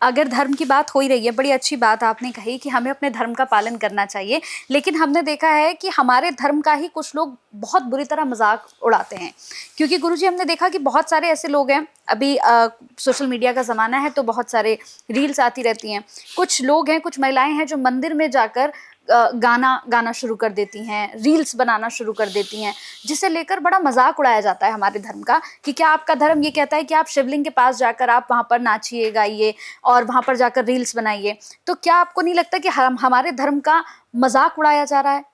अगर धर्म की बात हो ही रही है, बड़ी अच्छी बात आपने कही कि हमें अपने धर्म का पालन करना चाहिए, लेकिन हमने देखा है कि हमारे धर्म का ही कुछ लोग बहुत बुरी तरह मजाक उड़ाते हैं। क्योंकि गुरुजी हमने देखा कि बहुत सारे ऐसे लोग हैं, अभी सोशल मीडिया का ज़माना है तो बहुत सारे रील्स आती रहती हैं। कुछ लोग हैं, कुछ महिलाएं हैं जो मंदिर में जाकर गाना गाना शुरू कर देती हैं, रील्स बनाना शुरू कर देती हैं, जिसे लेकर बड़ा मजाक उड़ाया जाता है हमारे धर्म का कि क्या आपका धर्म ये कहता है कि आप शिवलिंग के पास जाकर आप वहाँ पर नाचिए गाइए और वहाँ पर जाकर रील्स बनाइए। तो क्या आपको नहीं लगता कि हमारे धर्म का मजाक उड़ाया जा रहा है?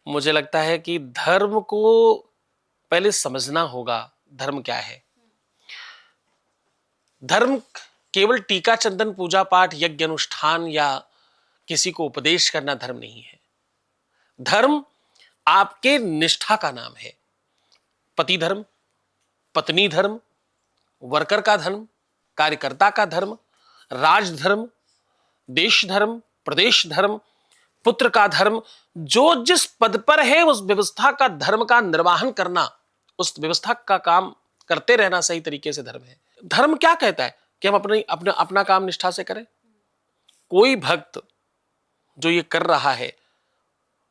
मुझे लगता है कि धर्म को पहले समझना होगा, धर्म क्या है। धर्म केवल टीका चंदन पूजा पाठ यज्ञ अनुष्ठान या किसी को उपदेश करना धर्म नहीं है। धर्म आपके निष्ठा का नाम है। पति धर्म, पत्नी धर्म, वर्कर का धर्म, कार्यकर्ता का धर्म, राज धर्म, देश धर्म, प्रदेश धर्म, पुत्र का धर्म। जो जिस पद पर है उस व्यवस्था का धर्म का निर्वहन करना, उस व्यवस्था का काम करते रहना सही तरीके से धर्म है। धर्म क्या कहता है कि हम अपना काम निष्ठा से करें। कोई भक्त जो ये कर रहा है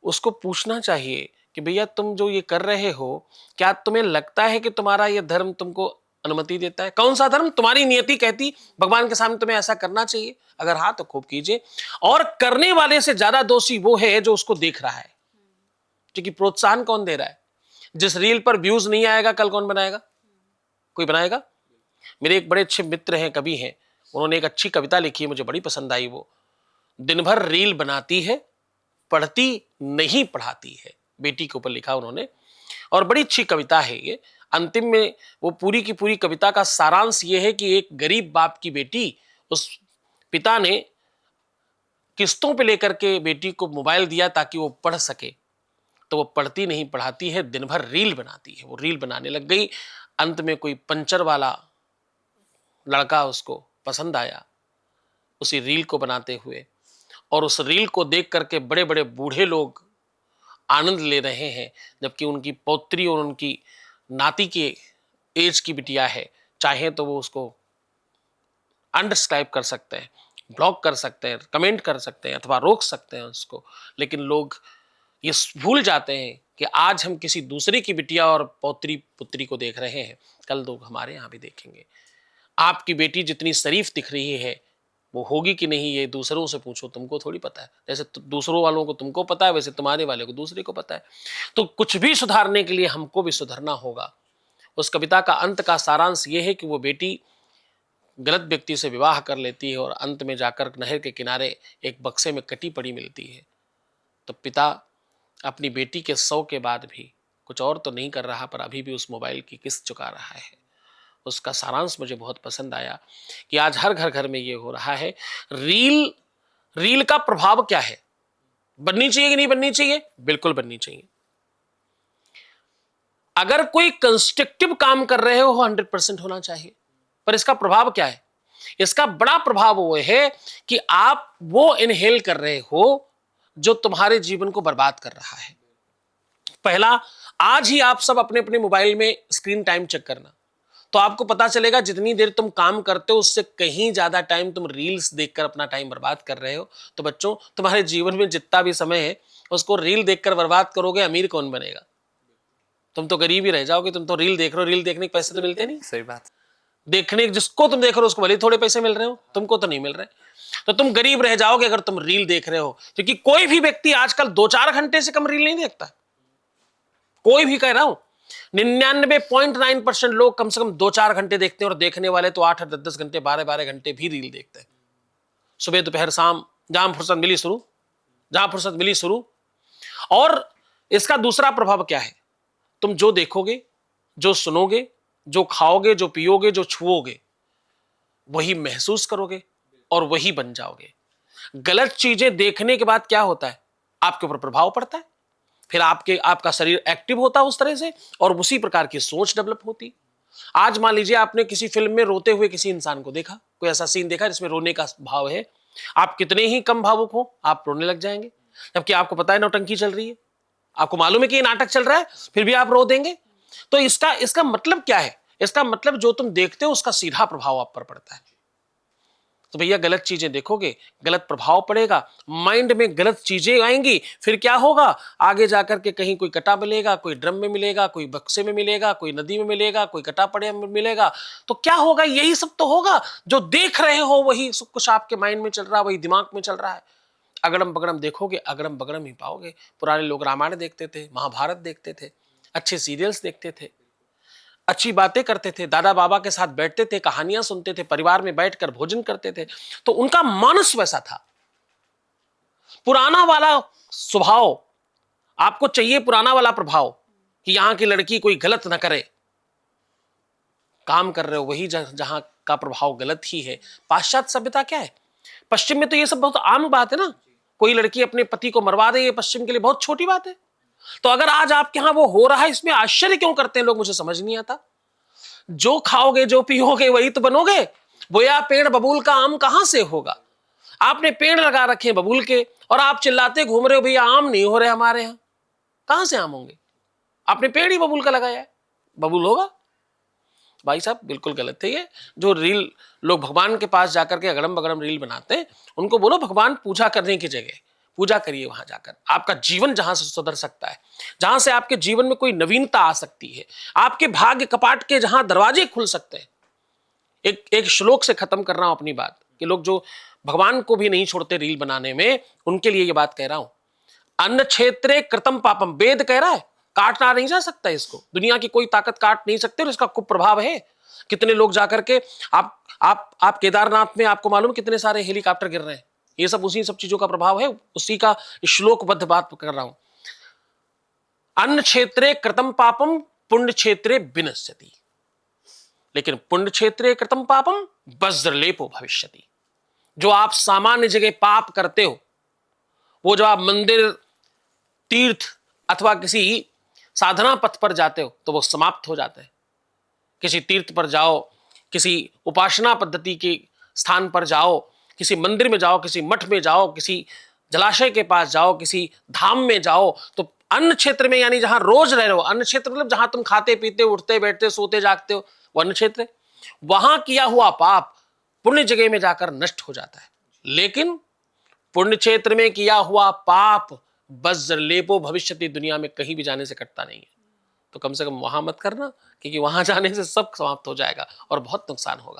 उसको पूछना चाहिए कि भैया तुम जो ये कर रहे हो, क्या तुम्हें लगता है कि तुम्हारा ये धर्म तुमको अनुमति देता है? कौन सा धर्म? तुम्हारी नियति कहती भगवान के सामने तुम्हें ऐसा करना चाहिए? अगर हाँ तो खूब कीजिए। और करने वाले से ज्यादा दोषी वो है जो उसको देख रहा है। क्योंकि प्रोत्साहन कौन दे रहा है? जिस रील पर व्यूज नहीं आएगा कल कौन बनाएगा? कोई बनाएगा? मेरे एक बड़े अच्छे मित्र हैं, कवि हैं, उन्होंने एक अच्छी कविता लिखी है, मुझे बड़ी पसंद आई। वो दिन भर रील बनाती है, पढ़ती नहीं पढ़ाती है। बेटी के ऊपर लिखा उन्होंने, और बड़ी अच्छी कविता है ये। अंतिम में वो पूरी की पूरी कविता का सारांश ये है कि एक गरीब बाप की बेटी, उस पिता ने किस्तों पे लेकर के बेटी को मोबाइल दिया ताकि वो पढ़ सके, तो वो पढ़ती नहीं पढ़ाती है, दिन भर रील बनाती है। वो रील बनाने लग गई। अंत में कोई पंचर वाला लड़का उसको पसंद आया उसी रील को बनाते हुए, और उस रील को देख करके बड़े बड़े बूढ़े लोग आनंद ले रहे हैं, जबकि उनकी पौत्री और उनकी नाती के एज की बिटिया है। चाहे तो वो उसको अनसब्सक्राइब कर सकते हैं, ब्लॉक कर सकते हैं, कमेंट कर सकते हैं, अथवा रोक सकते हैं उसको। लेकिन लोग ये भूल जाते हैं कि आज हम किसी दूसरे की बिटिया और पौत्री पुत्री को देख रहे हैं, कल लोग हमारे यहाँ भी देखेंगे। आपकी बेटी जितनी शरीफ दिख रही है वो होगी कि नहीं ये दूसरों से पूछो, तुमको थोड़ी पता है। जैसे दूसरों वालों को तुमको पता है, वैसे तुम्हारे वाले को दूसरे को पता है। तो कुछ भी सुधारने के लिए हमको भी सुधरना होगा। उस कविता का अंत का सारांश ये है कि वो बेटी गलत व्यक्ति से विवाह कर लेती है और अंत में जाकर नहर के किनारे एक बक्से में कटी पड़ी मिलती है। तो पिता अपनी बेटी के 100 के बाद भी कुछ और तो नहीं कर रहा, पर अभी भी उस मोबाइल की किस्त चुका रहा है। उसका सारांश मुझे बहुत पसंद आया कि आज हर घर घर में ये हो रहा है। रील का प्रभाव क्या है? बननी चाहिए कि नहीं बननी चाहिए? बिल्कुल बननी चाहिए। अगर कोई कंस्ट्रक्टिव काम कर रहे हो 100% होना चाहिए। पर इसका प्रभाव क्या है? इसका बड़ा प्रभाव वो है कि आप वो इनहेल कर रहे हो जो तुम्हारे जीवन को बर्बाद कर रहा है। पहला, आज ही आप सब अपने अपने मोबाइल में स्क्रीन टाइम चेक करना, तो आपको पता चलेगा जितनी देर तुम काम करते हो उससे कहीं ज्यादा टाइम तुम रील्स देखकर अपना टाइम बर्बाद कर रहे हो। तो बच्चों, तुम्हारे जीवन में जितना भी समय है उसको रील देखकर बर्बाद करोगे, अमीर कौन बनेगा? तुम तो गरीब ही रह जाओगे। तुम तो रील देख रहे हो, रील देखने के पैसे तो मिलते नहीं। सही बात। देखने जिसको तुम देख रहे हो उसको भले थोड़े पैसे मिल रहे हो, तुमको तो नहीं मिल रहे। तो तुम गरीब रह जाओगे अगर तुम रील देख रहे हो, क्योंकि कोई भी व्यक्ति आजकल 2-4 घंटे से कम रील नहीं देखता। कोई भी, कह रहा हूं 99.9% लोग कम से कम 2-4 घंटे देखते हैं, और देखने वाले तो 8-8, 10-10 घंटे, 12-12 घंटे भी रील देखते हैं। सुबह दोपहर शाम, जहां फुर्सत मिली शुरू। और इसका दूसरा प्रभाव क्या है? तुम जो देखोगे, जो सुनोगे, जो खाओगे, जो पियोगे, जो छुओगे, वही महसूस करोगे और वही बन जाओगे। गलत चीजें देखने के बाद क्या होता है? आपके ऊपर प्रभाव पड़ता है, फिर आपका शरीर एक्टिव होता है उस तरह से, और उसी प्रकार की सोच डेवलप होती। आज मान लीजिए आपने किसी फिल्म में रोते हुए किसी इंसान को देखा, कोई ऐसा सीन देखा जिसमें रोने का भाव है, आप कितने ही कम भावुक हो, आप रोने लग जाएंगे। जबकि आपको पता है नौटंकी चल रही है, आपको मालूम है कि ये नाटक चल रहा है, फिर भी आप रो देंगे। तो इसका मतलब क्या है? इसका मतलब जो तुम देखते हो उसका सीधा प्रभाव आप पर पड़ता है। तो भैया गलत चीजें देखोगे, गलत प्रभाव पड़ेगा, माइंड में गलत चीजें आएंगी, फिर क्या होगा, आगे जाकर के कहीं कोई कटा मिलेगा, कोई ड्रम में मिलेगा, कोई बक्से में मिलेगा, कोई नदी में मिलेगा, कोई कटा पड़े में मिलेगा। तो क्या होगा, यही सब तो होगा। जो देख रहे हो वही सब कुछ आपके माइंड में चल रहा है, वही दिमाग में चल रहा है। अगड़म बगड़म देखोगे, अगड़म बगड़म ही पाओगे। पुराने लोग रामायण देखते थे, महाभारत देखते थे, अच्छे सीरियल्स देखते थे, अच्छी बातें करते थे, दादा बाबा के साथ बैठते थे, कहानियां सुनते थे, परिवार में बैठकर भोजन करते थे। तो उनका मानस वैसा था, पुराना वाला स्वभाव। आपको चाहिए पुराना वाला प्रभाव कि यहां की लड़की कोई गलत ना करे। काम कर रहे हो वही जहां का प्रभाव गलत ही है। पाश्चात्य सभ्यता क्या है, पश्चिम में तो ये सब बहुत आम बात है ना। कोई लड़की अपने पति को मरवा दे, ये पश्चिम के लिए बहुत छोटी बात है। तो अगर आज आपके यहां वो हो रहा है, इसमें आश्चर्य क्यों करते हैं लोग, मुझे समझ नहीं आता। जो खाओगे जो पियोगे वही तो बनोगे। बोया पेड़ बबूल का आम कहां से होगा। आपने पेड़ लगा रखे हैं बबूल के और आप चिल्लाते घूम रहे हो भैया आम नहीं हो रहे हमारे यहां, कहां से आम होंगे। आपने पेड़ ही बबूल का लगाया है, बबूल होगा। भाई साहब बिल्कुल गलत है ये। जो रील लोग भगवान के पास जाकर के अगड़म बगड़म रील बनाते हैं, उनको बोलो भगवान पूजा करने की जगह पूजा करिए वहां जाकर। आपका जीवन जहां से सुधर सकता है, जहां से आपके जीवन में कोई नवीनता आ सकती है, आपके भाग्य कपाट के जहां दरवाजे खुल सकते हैं। एक श्लोक से खत्म कर रहा हूं अपनी बात, कि लोग जो भगवान को भी नहीं छोड़ते रील बनाने में, उनके लिए ये बात कह रहा हूं। अन्न क्षेत्रे कृतम पापम, वेद कह रहा है, काटना नहीं जा सकता इसको, दुनिया की कोई ताकत काट नहीं सकती, और इसका कुप्रभाव है। कितने लोग जाकर के आप केदारनाथ में, आपको मालूम कितने सारे हेलीकॉप्टर गिर रहे हैं, ये सब उसी सब चीजों का प्रभाव है। उसी का श्लोकबद्ध बात कर रहा हूं। अन्न क्षेत्रे कृतम पापम पुण्य क्षेत्रे विनश्यति, लेकिन पुण्य क्षेत्रे कृतम पापम वज्रलेपो भविष्यति। जो आप सामान्य जगह पाप करते हो, वो जब आप मंदिर, तीर्थ अथवा किसी साधना पथ पर जाते हो तो वो समाप्त हो जाते हैं। किसी तीर्थ पर जाओ, किसी उपासना पद्धति के स्थान पर जाओ, किसी मंदिर में जाओ, किसी मठ में जाओ, किसी जलाशय के पास जाओ, किसी धाम में जाओ, तो अन्न क्षेत्र में, यानी जहां रोज रह रहे हो, अन्न क्षेत्र मतलब जहां तुम खाते पीते उठते बैठते सोते जागते हो, वो अन्न क्षेत्र है। वहां किया हुआ पाप पुण्य जगह में जाकर नष्ट हो जाता है। लेकिन पुण्य क्षेत्र में किया हुआ पाप वज्रलेपो भविष्यति, दुनिया में कहीं भी जाने से कटता नहीं है। तो कम से कम वहां मत करना, क्योंकि वहां जाने से सब समाप्त हो जाएगा और बहुत नुकसान होगा।